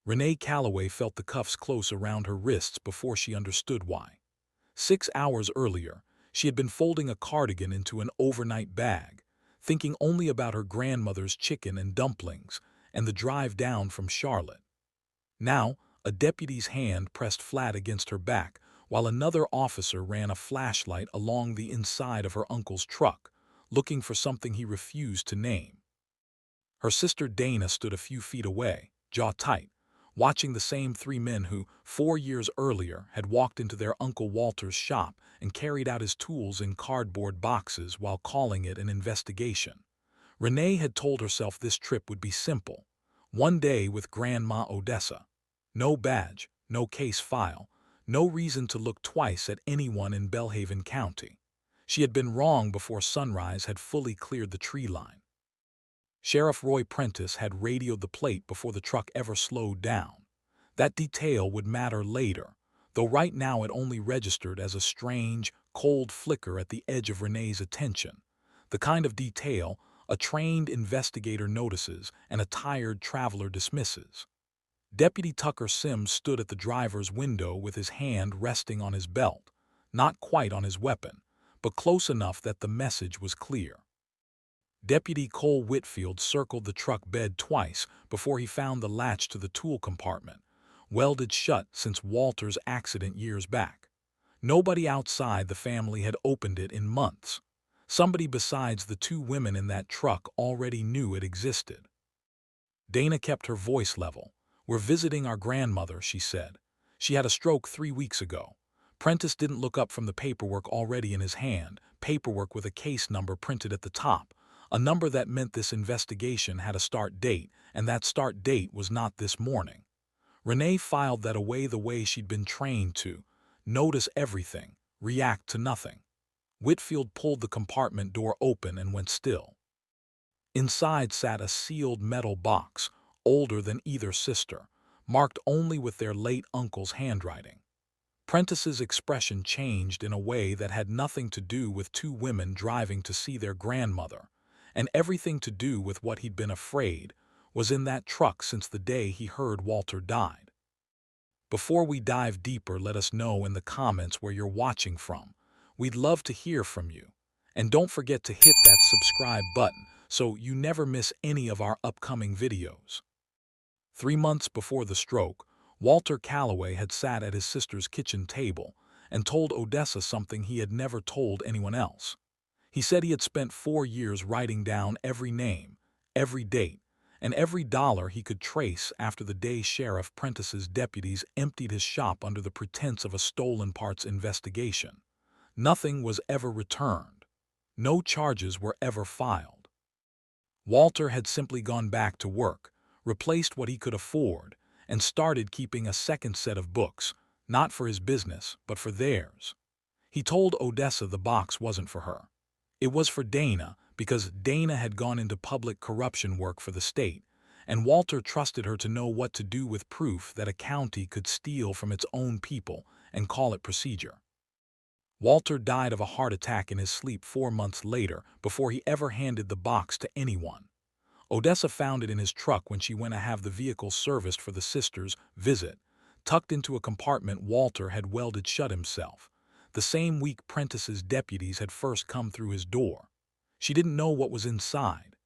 Renee Calloway felt the cuffs close around her wrists before she understood why. 6 hours earlier, she had been folding a cardigan into an overnight bag, thinking only about her grandmother's chicken and dumplings and the drive down from Charlotte. Now, a deputy's hand pressed flat against her back while another officer ran a flashlight along the inside of her uncle's truck, looking for something he refused to name. Her sister Dana stood a few feet away, jaw tight, watching the same three men who, 4 years earlier, had walked into their Uncle Walter's shop and carried out his tools in cardboard boxes while calling it an investigation. Renee had told herself this trip would be simple. One day with Grandma Odessa. No badge, no case file, no reason to look twice at anyone in Belhaven County. She had been wrong before sunrise had fully cleared the tree line. Sheriff Roy Prentiss had radioed the plate before the truck ever slowed down. That detail would matter later, though right now it only registered as a strange, cold flicker at the edge of Renee's attention. The kind of detail a trained investigator notices and a tired traveler dismisses. Deputy Tucker Sims stood at the driver's window with his hand resting on his belt, not quite on his weapon, but close enough that the message was clear. Deputy Cole Whitfield circled the truck bed twice before he found the latch to the tool compartment, welded shut since Walter's accident years back. Nobody outside the family had opened it in months. Somebody besides the two women in that truck already knew it existed. Dana kept her voice level. "We're visiting our grandmother," she said. "She had a stroke 3 weeks ago." Prentiss didn't look up from the paperwork already in his hand, paperwork with a case number printed at the top, a number that meant this investigation had a start date, and that start date was not this morning. Renee filed that away the way she'd been trained to: notice everything, react to nothing. Whitfield pulled the compartment door open and went still. Inside sat a sealed metal box, older than either sister, marked only with their late uncle's handwriting. Prentiss's expression changed in a way that had nothing to do with two women driving to see their grandmother, and everything to do with what he'd been afraid was in that truck since the day he heard Walter died. Before we dive deeper, let us know in the comments where you're watching from. We'd love to hear from you. And don't forget to hit that subscribe button so you never miss any of our upcoming videos. 3 months before the stroke, Walter Calloway had sat at his sister's kitchen table and told Odessa something he had never told anyone else. He said he had spent 4 years writing down every name, every date, and every dollar he could trace after the day Sheriff Prentiss's deputies emptied his shop under the pretense of a stolen parts investigation. Nothing was ever returned. No charges were ever filed. Walter had simply gone back to work, replaced what he could afford, and started keeping a second set of books, not for his business, but for theirs. He told Odessa the box wasn't for her. It was for Dana, because Dana had gone into public corruption work for the state, and Walter trusted her to know what to do with proof that a county could steal from its own people and call it procedure. Walter died of a heart attack in his sleep 4 months later before he ever handed the box to anyone. Odessa found it in his truck when she went to have the vehicle serviced for the sisters' visit, tucked into a compartment Walter had welded shut himself, the same week Prentiss's deputies had first come through his door. She didn't know what was inside.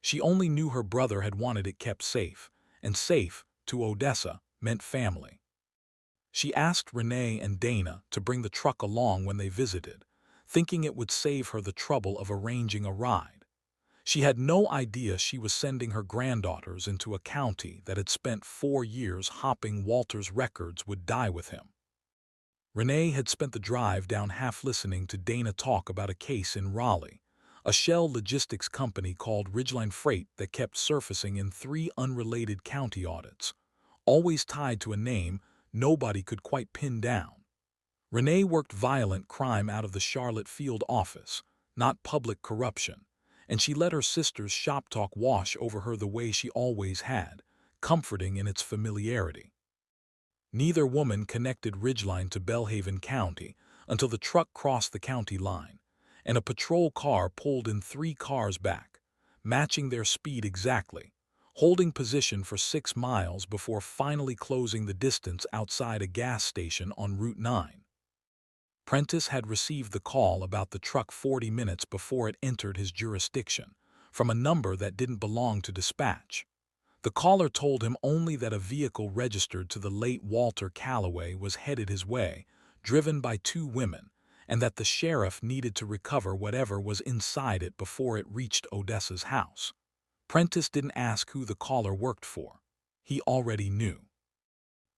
She only knew her brother had wanted it kept safe, and safe, to Odessa, meant family. She asked Renee and Dana to bring the truck along when they visited, thinking it would save her the trouble of arranging a ride. She had no idea she was sending her granddaughters into a county that had spent 4 years hopping Walter's records would die with him. Renee had spent the drive down half listening to Dana talk about a case in Raleigh, a shell logistics company called Ridgeline Freight that kept surfacing in 3 unrelated county audits, always tied to a name nobody could quite pin down. Renee worked violent crime out of the Charlotte field office, not public corruption, and she let her sister's shop talk wash over her the way she always had, comforting in its familiarity. Neither woman connected Ridgeline to Belhaven County until the truck crossed the county line, and a patrol car pulled in 3 cars back, matching their speed exactly, holding position for 6 miles before finally closing the distance outside a gas station on Route 9. Prentiss had received the call about the truck 40 minutes before it entered his jurisdiction, from a number that didn't belong to dispatch. The caller told him only that a vehicle registered to the late Walter Calloway was headed his way, driven by 2 women, and that the sheriff needed to recover whatever was inside it before it reached Odessa's house. Prentiss didn't ask who the caller worked for. He already knew.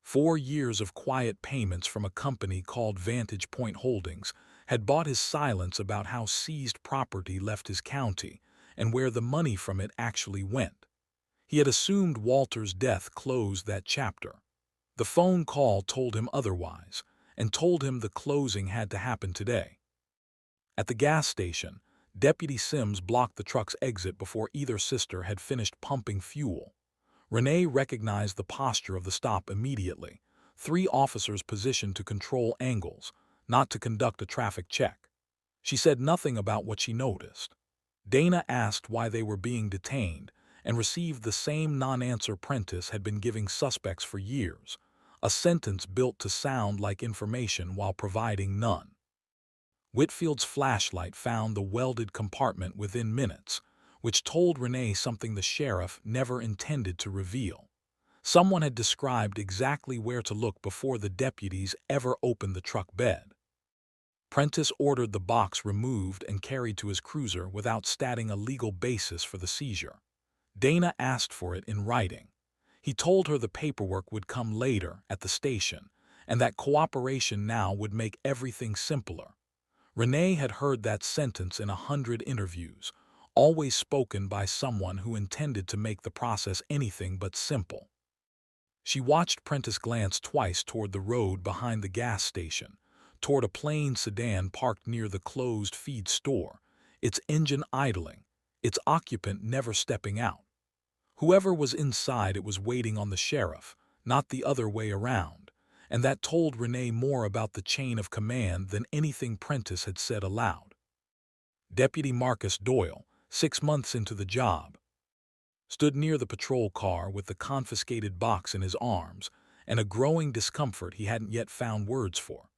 4 years of quiet payments from a company called Vantage Point Holdings had bought his silence about how seized property left his county and where the money from it actually went. He had assumed Walter's death closed that chapter. The phone call told him otherwise, and told him the closing had to happen today. At the gas station, Deputy Sims blocked the truck's exit before either sister had finished pumping fuel. Renee recognized the posture of the stop immediately. 3 officers positioned to control angles, not to conduct a traffic check. She said nothing about what she noticed. Dana asked why they were being detained and received the same non-answer Prentiss had been giving suspects for years, a sentence built to sound like information while providing none. Whitfield's flashlight found the welded compartment within minutes, which told Renee something the sheriff never intended to reveal. Someone had described exactly where to look before the deputies ever opened the truck bed. Prentiss ordered the box removed and carried to his cruiser without stating a legal basis for the seizure. Dana asked for it in writing. He told her the paperwork would come later at the station, and that cooperation now would make everything simpler. Renee had heard that sentence in 100 interviews, always spoken by someone who intended to make the process anything but simple. She watched Prentiss glance twice toward the road behind the gas station, toward a plain sedan parked near the closed feed store, its engine idling, its occupant never stepping out. Whoever was inside it was waiting on the sheriff, not the other way around, and that told Renee more about the chain of command than anything Prentiss had said aloud. Deputy Marcus Doyle, 6 months into the job, stood near the patrol car with the confiscated box in his arms and a growing discomfort he hadn't yet found words for.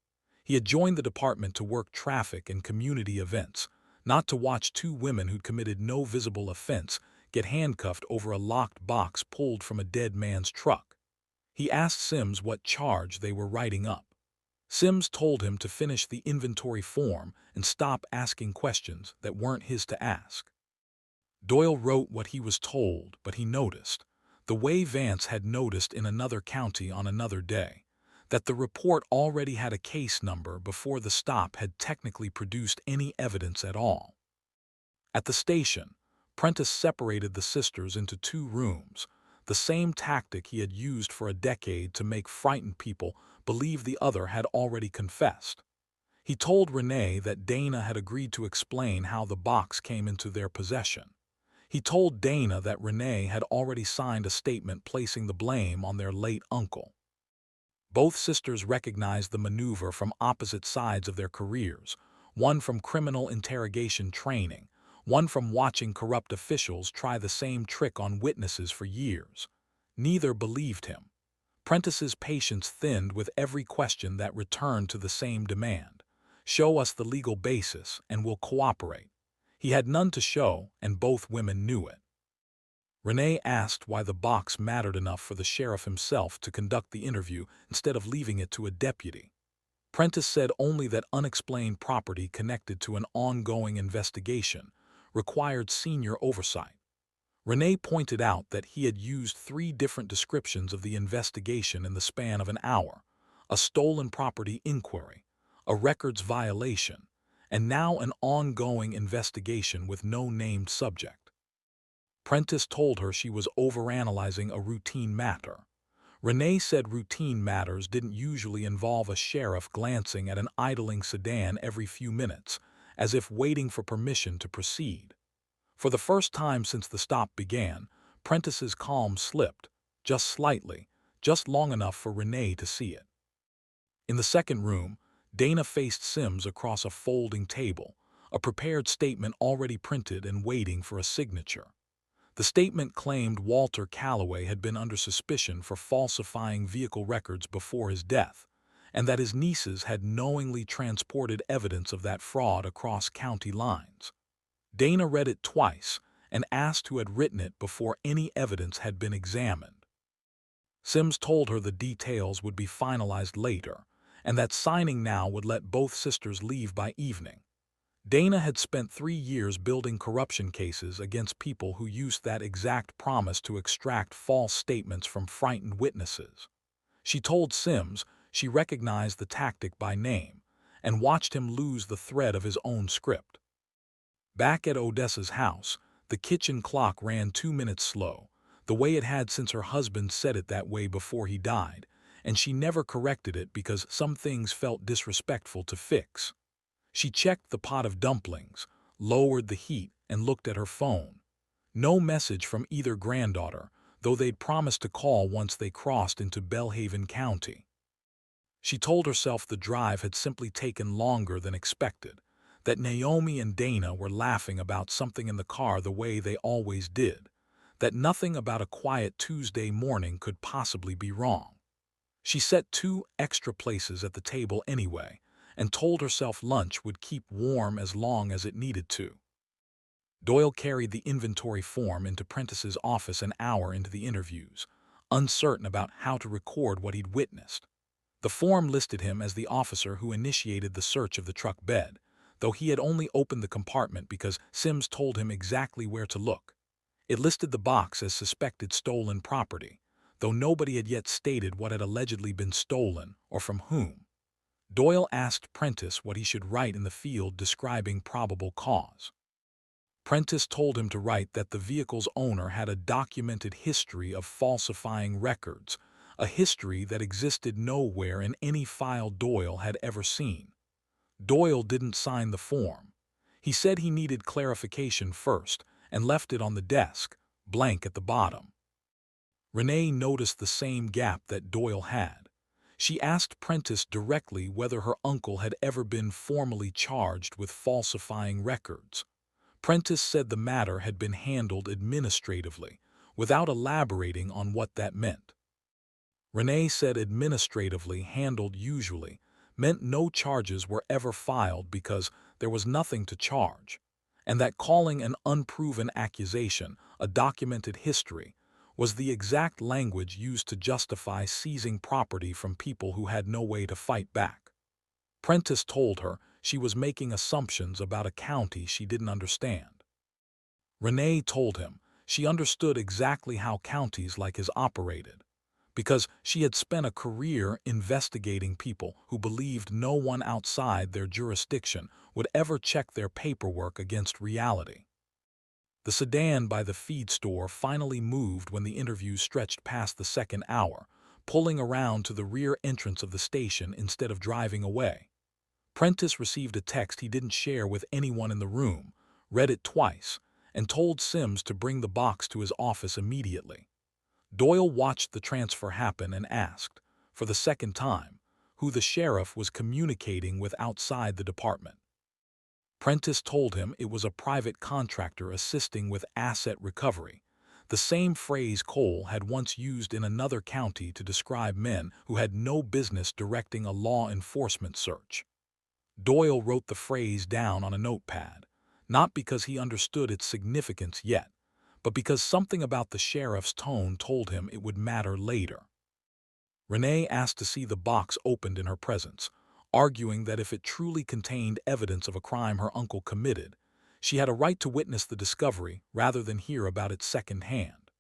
He had joined the department to work traffic and community events, not to watch 2 women who'd committed no visible offense get handcuffed over a locked box pulled from a dead man's truck. He asked Sims what charge they were writing up. Sims told him to finish the inventory form and stop asking questions that weren't his to ask. Doyle wrote what he was told, but he noticed, the way Vance had noticed in another county on another day, that the report already had a case number before the stop had technically produced any evidence at all. At the station, Prentiss separated the sisters into 2 rooms, the same tactic he had used for a decade to make frightened people believe the other had already confessed. He told Renee that Dana had agreed to explain how the box came into their possession. He told Dana that Renee had already signed a statement placing the blame on their late uncle. Both sisters recognized the maneuver from opposite sides of their careers, one from criminal interrogation training, one from watching corrupt officials try the same trick on witnesses for years. Neither believed him. Prentiss's patience thinned with every question that returned to the same demand. Show us the legal basis and we'll cooperate. He had none to show, and both women knew it. Renee asked why the box mattered enough for the sheriff himself to conduct the interview instead of leaving it to a deputy. Prentiss said only that unexplained property connected to an ongoing investigation required senior oversight. Renee pointed out that he had used 3 different descriptions of the investigation in the span of an hour: a stolen property inquiry, a records violation, and now an ongoing investigation with no named subject. Prentiss told her she was overanalyzing a routine matter. Renee said routine matters didn't usually involve a sheriff glancing at an idling sedan every few minutes, as if waiting for permission to proceed. For the first time since the stop began, Prentiss's calm slipped, just slightly, just long enough for Renee to see it. In the second room, Dana faced Sims across a folding table, a prepared statement already printed and waiting for a signature. The statement claimed Walter Calloway had been under suspicion for falsifying vehicle records before his death, and that his nieces had knowingly transported evidence of that fraud across county lines. Dana read it twice and asked who had written it before any evidence had been examined. Sims told her the details would be finalized later, and that signing now would let both sisters leave by evening. Dana had spent 3 years building corruption cases against people who used that exact promise to extract false statements from frightened witnesses. She told Sims she recognized the tactic by name and watched him lose the thread of his own script. Back at Odessa's house, the kitchen clock ran 2 minutes slow, the way it had since her husband set it that way before he died, and she never corrected it because some things felt disrespectful to fix. She checked the pot of dumplings, lowered the heat, and looked at her phone. No message from either granddaughter, though they'd promised to call once they crossed into Belhaven County. She told herself the drive had simply taken longer than expected, that Naomi and Dana were laughing about something in the car the way they always did, that nothing about a quiet Tuesday morning could possibly be wrong. She set 2 extra places at the table anyway, and told herself lunch would keep warm as long as it needed to. Doyle carried the inventory form into Prentiss's office an hour into the interviews, uncertain about how to record what he'd witnessed. The form listed him as the officer who initiated the search of the truck bed, though he had only opened the compartment because Sims told him exactly where to look. It listed the box as suspected stolen property, though nobody had yet stated what had allegedly been stolen or from whom. Doyle asked Prentiss what he should write in the field describing probable cause. Prentiss told him to write that the vehicle's owner had a documented history of falsifying records, a history that existed nowhere in any file Doyle had ever seen. Doyle didn't sign the form. He said he needed clarification first and left it on the desk, blank at the bottom. Renee noticed the same gap that Doyle had. She asked Prentiss directly whether her uncle had ever been formally charged with falsifying records. Prentiss said the matter had been handled administratively, without elaborating on what that meant. Renee said administratively handled usually meant no charges were ever filed because there was nothing to charge, and that calling an unproven accusation a documented history was the exact language used to justify seizing property from people who had no way to fight back. Prentiss told her she was making assumptions about a county she didn't understand. Renee told him she understood exactly how counties like his operated, because she had spent a career investigating people who believed no one outside their jurisdiction would ever check their paperwork against reality. The sedan by the feed store finally moved when the interview stretched past the second hour, pulling around to the rear entrance of the station instead of driving away. Prentiss received a text he didn't share with anyone in the room, read it twice, and told Sims to bring the box to his office immediately. Doyle watched the transfer happen and asked, for the second time, who the sheriff was communicating with outside the department. Prentiss told him it was a private contractor assisting with asset recovery, the same phrase Cole had once used in another county to describe men who had no business directing a law enforcement search. Doyle wrote the phrase down on a notepad, not because he understood its significance yet, but because something about the sheriff's tone told him it would matter later. Renee asked to see the box opened in her presence, arguing that if it truly contained evidence of a crime her uncle committed, she had a right to witness the discovery rather than hear about it secondhand.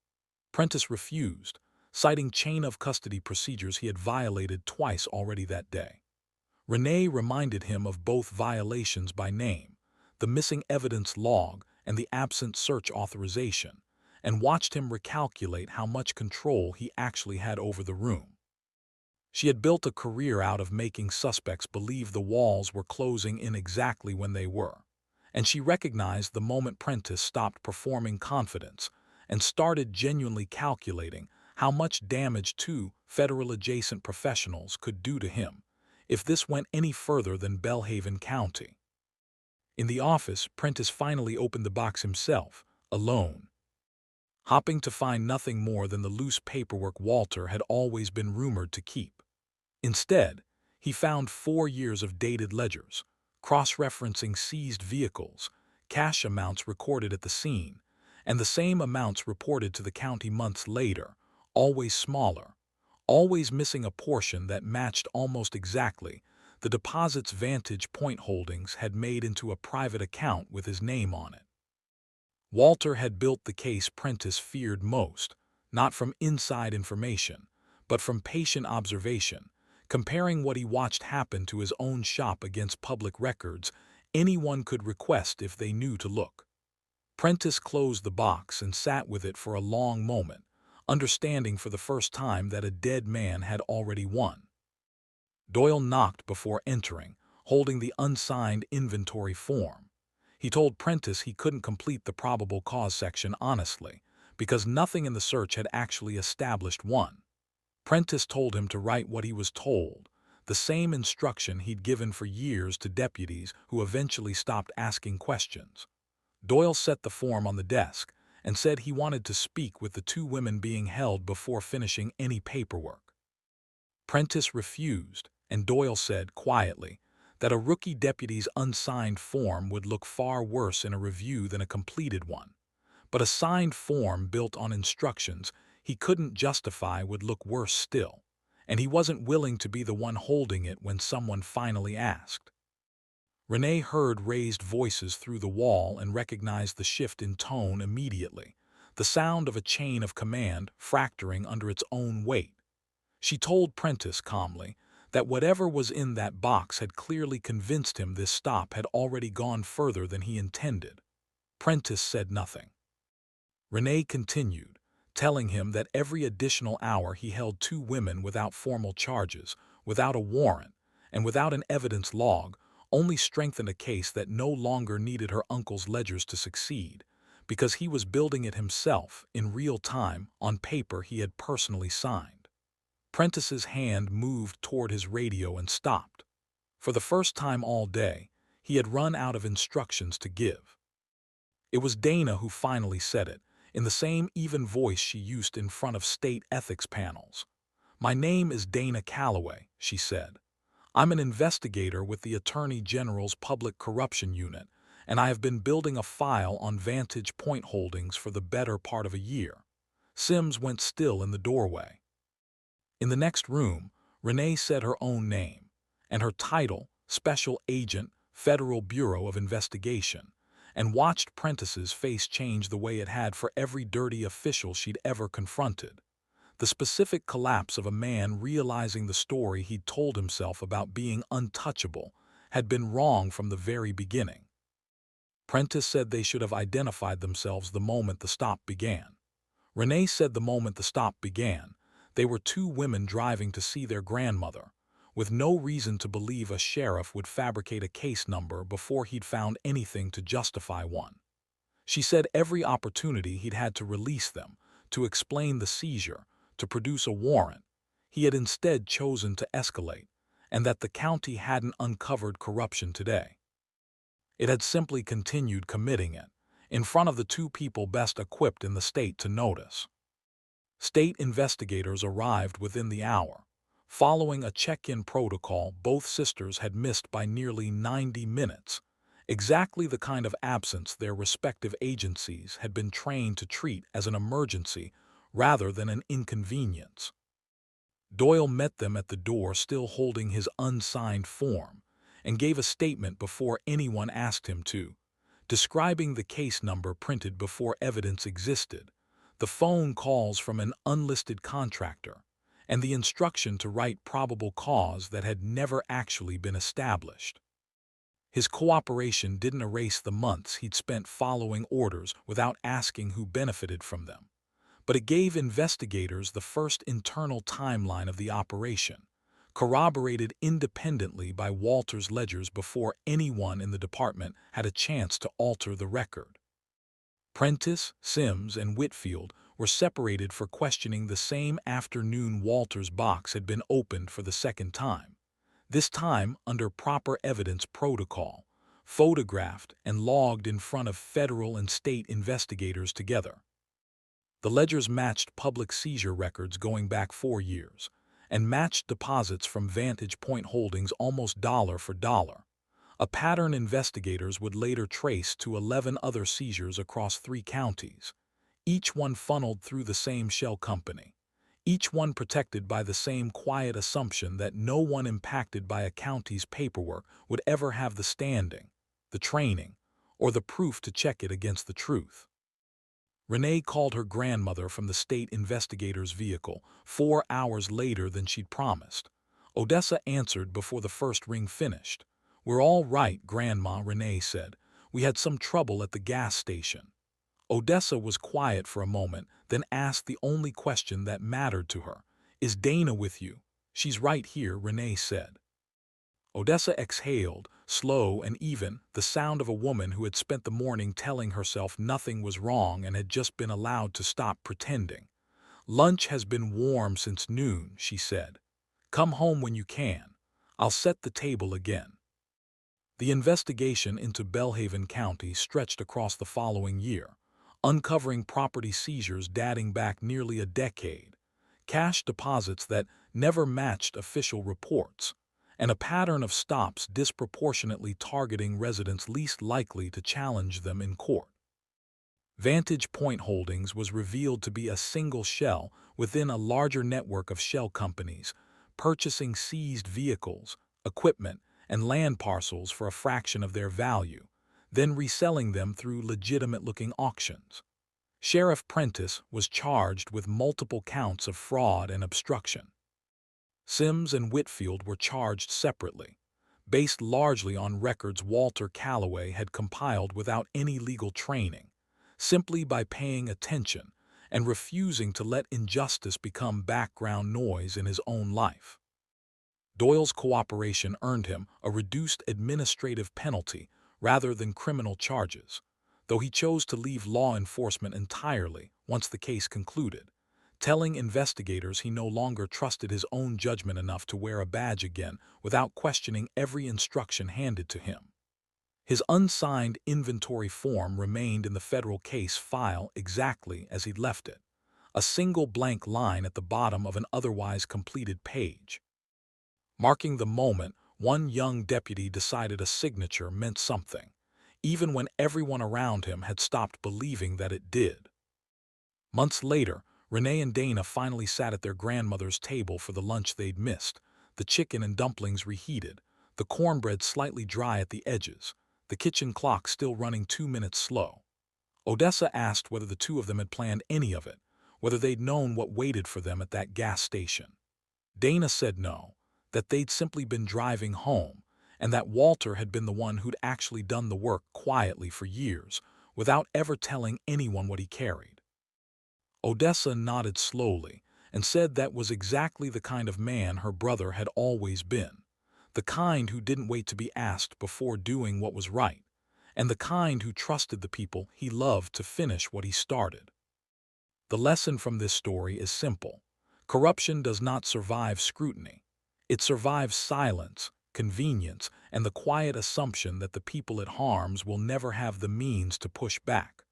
Prentiss refused, citing chain of custody procedures he had violated twice already that day. Renee reminded him of both violations by name, the missing evidence log and the absent search authorization, and watched him recalculate how much control he actually had over the room. She had built a career out of making suspects believe the walls were closing in exactly when they were, and she recognized the moment Prentiss stopped performing confidence and started genuinely calculating how much damage 2 federal-adjacent professionals could do to him if this went any further than Belhaven County. In the office, Prentiss finally opened the box himself, alone. hopping to find nothing more than the loose paperwork Walter had always been rumored to keep. Instead, he found 4 years of dated ledgers, cross-referencing seized vehicles, cash amounts recorded at the scene, and the same amounts reported to the county months later, always smaller, always missing a portion that matched almost exactly the deposit's Vantage Point holdings had made into a private account with his name on it. Walter had built the case Prentiss feared most, not from inside information, but from patient observation, comparing what he watched happen to his own shop against public records anyone could request if they knew to look. Prentiss closed the box and sat with it for a long moment, understanding for the first time that a dead man had already won. Doyle knocked before entering, holding the unsigned inventory form. He told Prentiss he couldn't complete the probable cause section honestly, because nothing in the search had actually established one. Prentiss told him to write what he was told, the same instruction he'd given for years to deputies who eventually stopped asking questions. Doyle set the form on the desk and said he wanted to speak with the 2 women being held before finishing any paperwork. Prentiss refused, and Doyle said quietly that a rookie deputy's unsigned form would look far worse in a review than a completed one. But a signed form built on instructions he couldn't justify would look worse still, and he wasn't willing to be the one holding it when someone finally asked. Renee heard raised voices through the wall and recognized the shift in tone immediately, the sound of a chain of command fracturing under its own weight. She told Prentiss calmly that whatever was in that box had clearly convinced him this stop had already gone further than he intended. Prentiss said nothing. Renee continued, telling him that every additional hour he held 2 women without formal charges, without a warrant, and without an evidence log only strengthened a case that no longer needed her uncle's ledgers to succeed, because he was building it himself in real time on paper he had personally signed. Prentiss's hand moved toward his radio and stopped. For the first time all day, he had run out of instructions to give. It was Dana who finally said it, in the same even voice she used in front of state ethics panels. "My name is Dana Calloway," she said. "I'm an investigator with the Attorney General's Public Corruption Unit, and I have been building a file on Vantage Point holdings for the better part of a year." Sims went still in the doorway. In the next room, Renee said her own name, and her title, Special Agent, Federal Bureau of Investigation, and watched Prentiss's face change the way it had for every dirty official she'd ever confronted. The specific collapse of a man realizing the story he'd told himself about being untouchable had been wrong from the very beginning. Prentiss said they should have identified themselves the moment the stop began. Renee said the moment the stop began, they were 2 women driving to see their grandmother, with no reason to believe a sheriff would fabricate a case number before he'd found anything to justify one. She said every opportunity he'd had to release them, to explain the seizure, to produce a warrant, he had instead chosen to escalate, and that the county hadn't uncovered corruption today. It had simply continued committing it, in front of the 2 people best equipped in the state to notice. State investigators arrived within the hour. Following a check-in protocol both sisters had missed by nearly 90 minutes, exactly the kind of absence their respective agencies had been trained to treat as an emergency rather than an inconvenience. Doyle met them at the door still holding his unsigned form, and gave a statement before anyone asked him to, describing the case number printed before evidence existed, the phone calls from an unlisted contractor, and the instruction to write probable cause that had never actually been established. His cooperation didn't erase the months he'd spent following orders without asking who benefited from them, but it gave investigators the first internal timeline of the operation, corroborated independently by Walter's ledgers before anyone in the department had a chance to alter the record. Prentiss, Sims, and Whitfield were separated for questioning the same afternoon Walter's box had been opened for the second time, this time under proper evidence protocol, photographed and logged in front of federal and state investigators together. The ledgers matched public seizure records going back 4 years, and matched deposits from Vantage Point Holdings almost dollar for dollar, a pattern investigators would later trace to 11 other seizures across 3 counties, each one funneled through the same shell company, each one protected by the same quiet assumption that no one impacted by a county's paperwork would ever have the standing, the training, or the proof to check it against the truth. Renee called her grandmother from the state investigator's vehicle 4 hours later than she'd promised. Odessa answered before the first ring finished. "We're all right, Grandma," Renee said. "We had some trouble at the gas station." Odessa was quiet for a moment, then asked the only question that mattered to her. "Is Dana with you?" "She's right here," Renee said. Odessa exhaled, slow and even, the sound of a woman who had spent the morning telling herself nothing was wrong and had just been allowed to stop pretending. "Lunch has been warm since noon," she said. "Come home when you can. I'll set the table again." The investigation into Belhaven County stretched across the following year, uncovering property seizures dating back nearly a decade, cash deposits that never matched official reports, and a pattern of stops disproportionately targeting residents least likely to challenge them in court. Vantage Point Holdings was revealed to be a single shell within a larger network of shell companies, purchasing seized vehicles, equipment, and land parcels for a fraction of their value, then reselling them through legitimate-looking auctions. Sheriff Prentiss was charged with multiple counts of fraud and obstruction. Sims and Whitfield were charged separately, based largely on records Walter Calloway had compiled without any legal training, simply by paying attention and refusing to let injustice become background noise in his own life. Doyle's cooperation earned him a reduced administrative penalty rather than criminal charges, though he chose to leave law enforcement entirely once the case concluded, telling investigators he no longer trusted his own judgment enough to wear a badge again without questioning every instruction handed to him. His unsigned inventory form remained in the federal case file exactly as he'd left it, a single blank line at the bottom of an otherwise completed page. Marking the moment, one young deputy decided a signature meant something, even when everyone around him had stopped believing that it did. Months later, Renee and Dana finally sat at their grandmother's table for the lunch they'd missed, the chicken and dumplings reheated, the cornbread slightly dry at the edges, the kitchen clock still running 2 minutes slow. Odessa asked whether the two of them had planned any of it, whether they'd known what waited for them at that gas station. Dana said no, that they'd simply been driving home, and that Walter had been the one who'd actually done the work quietly for years, without ever telling anyone what he carried. Odessa nodded slowly and said that was exactly the kind of man her brother had always been, the kind who didn't wait to be asked before doing what was right, and the kind who trusted the people he loved to finish what he started. The lesson from this story is simple. Corruption does not survive scrutiny. It survives silence, convenience, and the quiet assumption that the people it harms will never have the means to push back.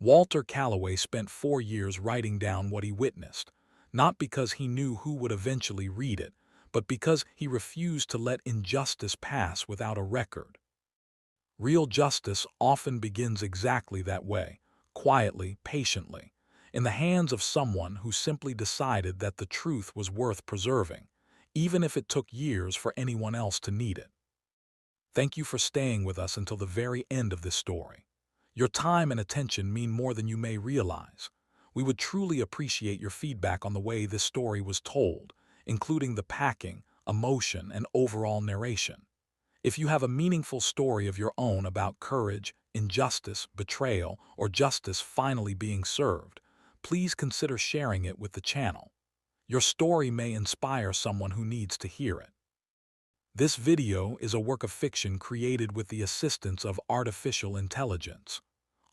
Walter Calloway spent 4 years writing down what he witnessed, not because he knew who would eventually read it, but because he refused to let injustice pass without a record. Real justice often begins exactly that way, quietly, patiently, in the hands of someone who simply decided that the truth was worth preserving, even if it took years for anyone else to need it. Thank you for staying with us until the very end of this story. Your time and attention mean more than you may realize. We would truly appreciate your feedback on the way this story was told, including the packing, emotion, and overall narration. If you have a meaningful story of your own about courage, injustice, betrayal, or justice finally being served, please consider sharing it with the channel. Your story may inspire someone who needs to hear it. This video is a work of fiction created with the assistance of artificial intelligence.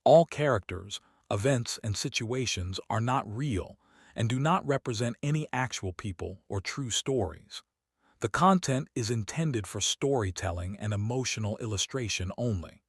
All characters, events, and situations are not real and do not represent any actual people or true stories. The content is intended for storytelling and emotional illustration only.